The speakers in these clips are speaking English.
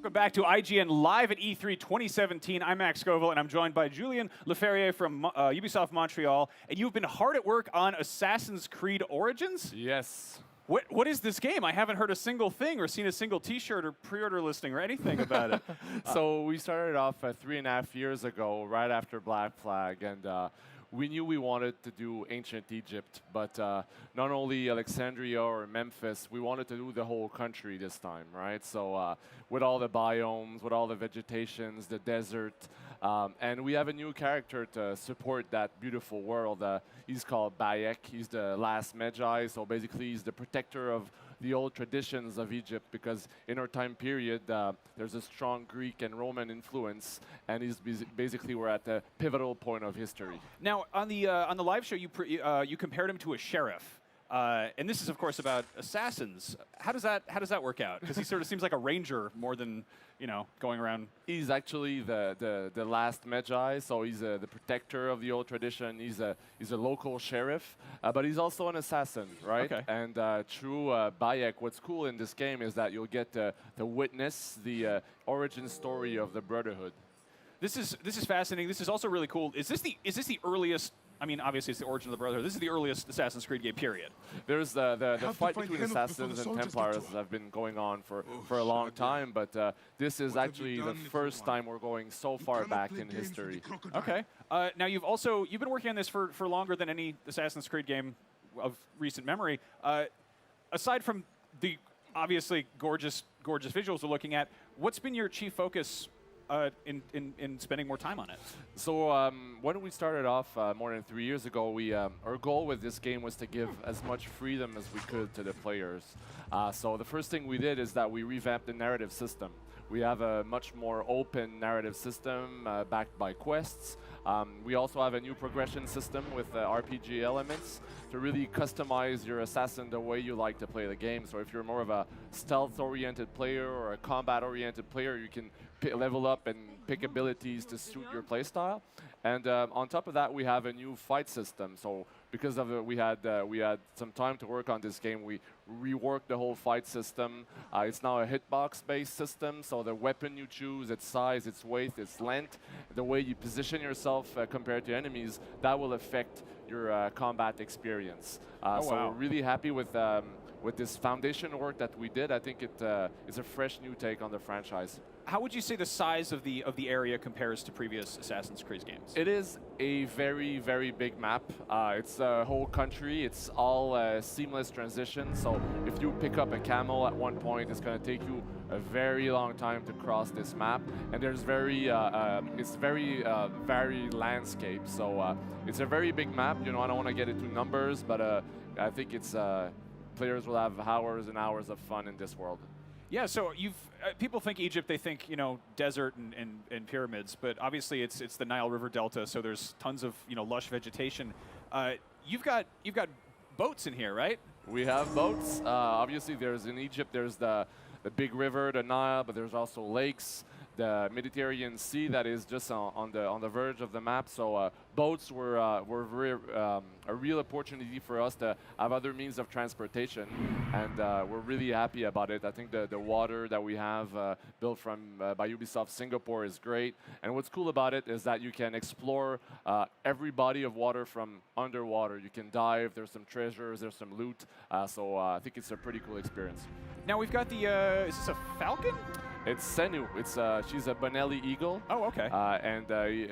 Welcome back to IGN Live at E3 2017. I'm Max Scoville, and I'm joined by Julien Leferrier from Ubisoft Montreal. And you've been hard at work on Assassin's Creed Origins? Yes. What is this game? I haven't heard a single thing or seen a single T-shirt or pre-order listing or anything about it. So we started off 3.5 years ago, right after Black Flag, and we knew we wanted to do ancient Egypt, but not only Alexandria or Memphis, we wanted to do the whole country this time, right? So with all the biomes, with all the vegetations, the desert, and we have a new character to support that beautiful world. He's called Bayek. He's the last Magi, so basically he's the protector of the old traditions of Egypt, because in our time period, there's a strong Greek and Roman influence, and basically we're at the pivotal point of history. Now, on the live show, you compared him to a sheriff, and this is, of course, about assassins. How does that work out? Because he sort of seems like a ranger more than going around. He's actually the last Magi, so he's the protector of the old tradition. He's a local sheriff, but he's also an assassin, right? Okay. And through Bayek, what's cool in this game is that you'll get to witness the origin story of the Brotherhood. This is fascinating. This is also really cool. Is this the earliest? I mean, obviously it's the origin of the Brotherhood. This is the earliest Assassin's Creed game, period. There's the fight between Assassins and Templars have been going on for a long time, but this is actually the first time we're going so far back in history. Okay. Now you've been working on this for longer than any Assassin's Creed game of recent memory. Aside from the obviously gorgeous visuals we're looking at, what's been your chief focus in spending more time on it? So when we started off more than 3 years ago, our goal with this game was to give as much freedom as we could to the players. So the first thing we did is that we revamped the narrative system. We have a much more open narrative system backed by quests. We also have a new progression system with RPG elements to really customize your assassin the way you like to play the game. So if you're more of a stealth-oriented player or a combat-oriented player, you can level up and pick abilities to suit your playstyle. And on top of that, we have a new fight system. So because of we had some time to work on this game, we reworked the whole fight system. It's now a hitbox-based system, so the weapon you choose, its size, its weight, its length, the way you position yourself compared to enemies, that will affect your combat experience. So we're really happy with this foundation work that we did. I think it's a fresh new take on the franchise. How would you say the size of the area compares to previous Assassin's Creed games? It is a very, very big map. It's a whole country. It's all seamless transition. So if you pick up a camel at one point, it's going to take you a very long time to cross this map. And there's it's very varied landscape. So it's a very big map. I don't want to get into numbers, but I think it's players will have hours and hours of fun in this world. Yeah, so people think Egypt, they think desert and pyramids, but obviously it's the Nile River Delta, so there's tons of lush vegetation. You've got boats in here, right? We have boats. Obviously, in Egypt there's the big river, the Nile, but there's also lakes, the Mediterranean Sea that is just on the verge of the map. So boats were a real opportunity for us to have other means of transportation, and we're really happy about it. I think the water that we have built by Ubisoft Singapore is great, and what's cool about it is that you can explore every body of water from underwater. You can dive, there's some treasures, there's some loot, so I think it's a pretty cool experience. Now we've got is this a falcon? It's Senu. She's a Bonelli eagle. Oh, okay. And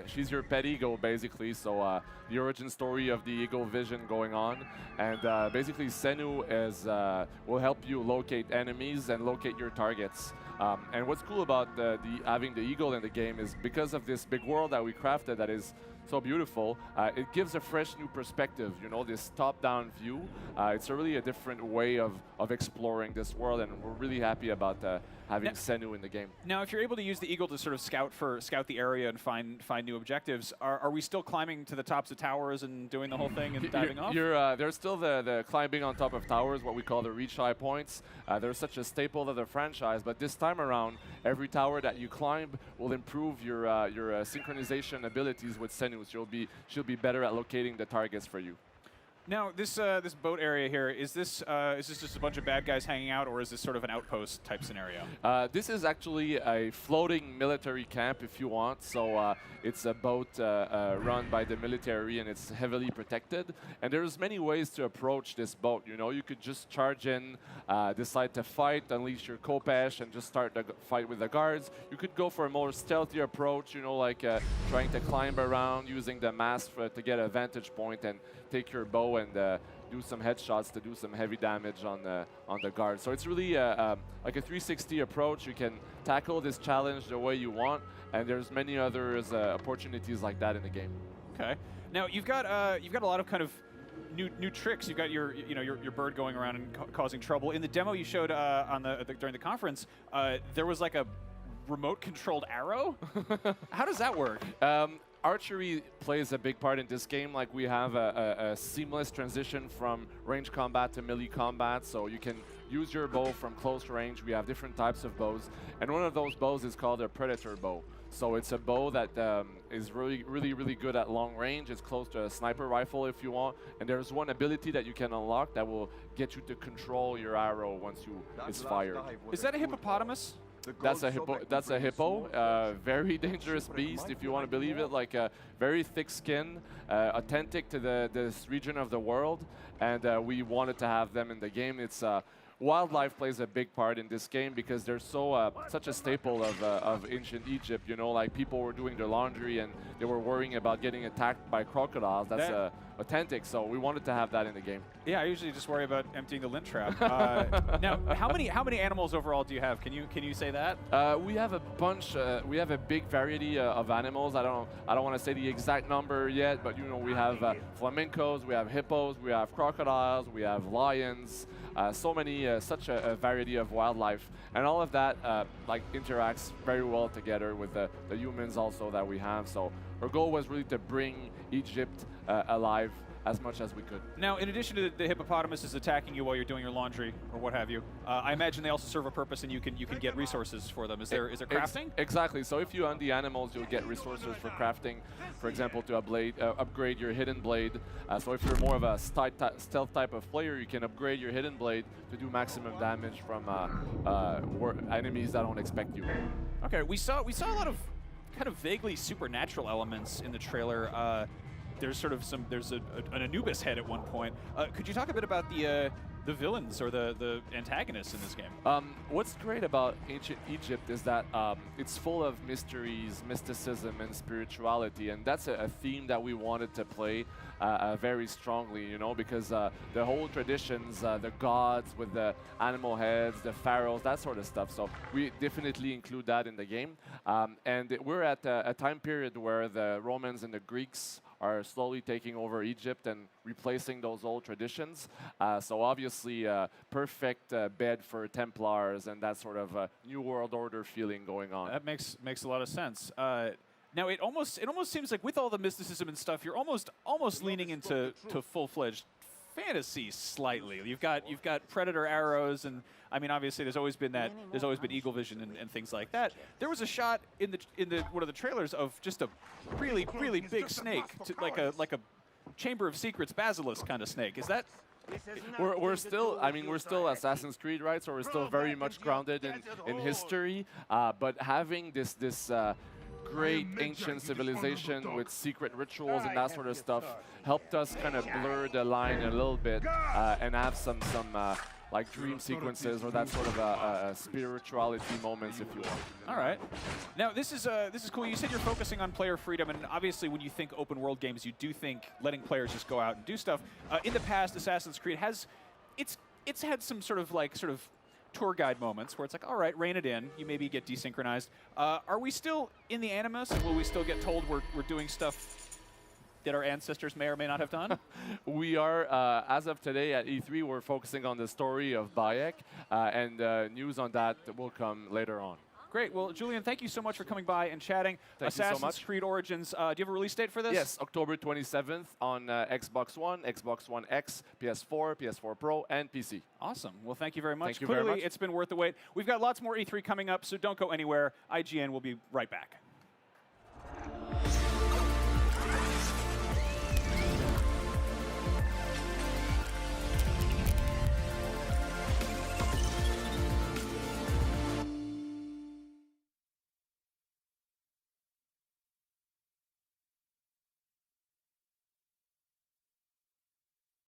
she's your pet eagle, basically. So the origin story of the eagle vision going on, and basically Senu will help you locate enemies and locate your targets. And what's cool about having the eagle in the game is because of this big world that we crafted that is so beautiful, it gives a fresh new perspective, this top-down view. It's really a different way of exploring this world, and we're really happy about having Senu in the game. Now, if you're able to use the eagle to sort of scout the area and find new objectives, are we still climbing to the tops of towers and doing the whole thing and diving off? There's still the climbing on top of towers, what we call the reach high points. They're such a staple of the franchise, but this time around, every tower that you climb will improve your synchronization abilities with Senu. She'll be better at locating the targets for you. Now, this this boat area here, is this just a bunch of bad guys hanging out, or is this sort of an outpost type scenario? This is actually a floating military camp, if you want. So it's a boat run by the military, and it's heavily protected. And there's many ways to approach this boat. You know, you could just charge in, decide to fight, unleash your Kopesh, and just start the fight with the guards. You could go for a more stealthy approach. You know, like trying to climb around, using the mast to get a vantage point, and take your bow and do some headshots to do some heavy damage on the guard. So it's really like a 360 approach. You can tackle this challenge the way you want, and there's many others opportunities like that in the game. Okay. Now you've got a lot of kind of new tricks. You've got your your bird going around and causing trouble. In the demo you showed during the conference, there was like a remote controlled arrow. How does that work? Archery plays a big part in this game. Like, we have a seamless transition from range combat to melee combat, so you can use your bow from close range. We have different types of bows, and one of those bows is called a Predator bow. So it's a bow that is really good at long range. It's close to a sniper rifle if you want, and there's one ability that you can unlock that will get you to control your arrow once it's fired. Is that a hippopotamus? That's a hippo. That's a hippo. Very dangerous beast, if you want to believe it. Like a very thick skin, authentic to this region of the world, and we wanted to have them in the game. It's wildlife plays a big part in this game because they're such a staple of ancient Egypt. You know, like, people were doing their laundry and they were worrying about getting attacked by crocodiles. That's authentic, so we wanted to have that in the game. Yeah, I usually just worry about emptying the lint trap. Now, how many animals overall do you have? Can you say that? We have a bunch. We have a big variety of animals. I don't want to say the exact number yet, but you know, we have flamencos, we have hippos, we have crocodiles, we have lions. So many, such a variety of wildlife, and all of that like interacts very well together with the humans also that we have. So our goal was really to bring Egypt alive as much as we could. Now, in addition to the hippopotamuses attacking you while you're doing your laundry or what have you, I imagine they also serve a purpose, and you can get resources for them. Is there crafting? Exactly. So if you hunt the animals, you'll get resources for crafting. For example, to upgrade your hidden blade. So if you're more of a stealth type of player, you can upgrade your hidden blade to do maximum damage from enemies that don't expect you. Okay, we saw a lot of kind of vaguely supernatural elements in the trailer. There's sort of an Anubis head at one point. Could you talk a bit about the villains or the antagonists in this game? What's great about ancient Egypt is that it's full of mysteries, mysticism, and spirituality, and that's a theme that we wanted to play very strongly, you know, because the whole traditions, the gods with the animal heads, the pharaohs, that sort of stuff. So we definitely include that in the game. And we're at a time period where the Romans and the Greeks are slowly taking over Egypt and replacing those old traditions. So obviously, perfect bed for Templars and that sort of New World Order feeling going on. That makes a lot of sense. Now, it almost seems like with all the mysticism and stuff, you're almost leaning into full-fledged fantasy slightly. You've got predator arrows, and I mean, obviously there's always been eagle vision and things like that. There was a shot in the one of the trailers of just a really big snake, like a Chamber of Secrets basilisk kind of snake. Is that? We're still Assassin's Creed, right? So we're still very much grounded in history, but having this great ancient civilization with secret rituals and that sort of stuff helped us kind of blur the line a little bit and have some like dream sequences or that sort of spirituality moments, if you want. All right. Now this is cool. You said you're focusing on player freedom, and obviously when you think open world games, you do think letting players just go out and do stuff. In the past, Assassin's Creed it's had some sort of tour guide moments where it's like, all right, rein it in. You maybe get desynchronized. Are we still in the Animus? Will we still get told we're doing stuff that our ancestors may or may not have done? We are, as of today at E3, we're focusing on the story of Bayek, and news on that will come later on. Great. Well, Julian, thank you so much for coming by and chatting. Thank you so much. Assassin's Creed Origins. Do you have a release date for this? Yes, October 27th on Xbox One, Xbox One X, PS4, PS4 Pro, and PC. Awesome. Well, thank you very much. Thank you Clearly, very much. It's been worth the wait. We've got lots more E3 coming up, so don't go anywhere. IGN will be right back.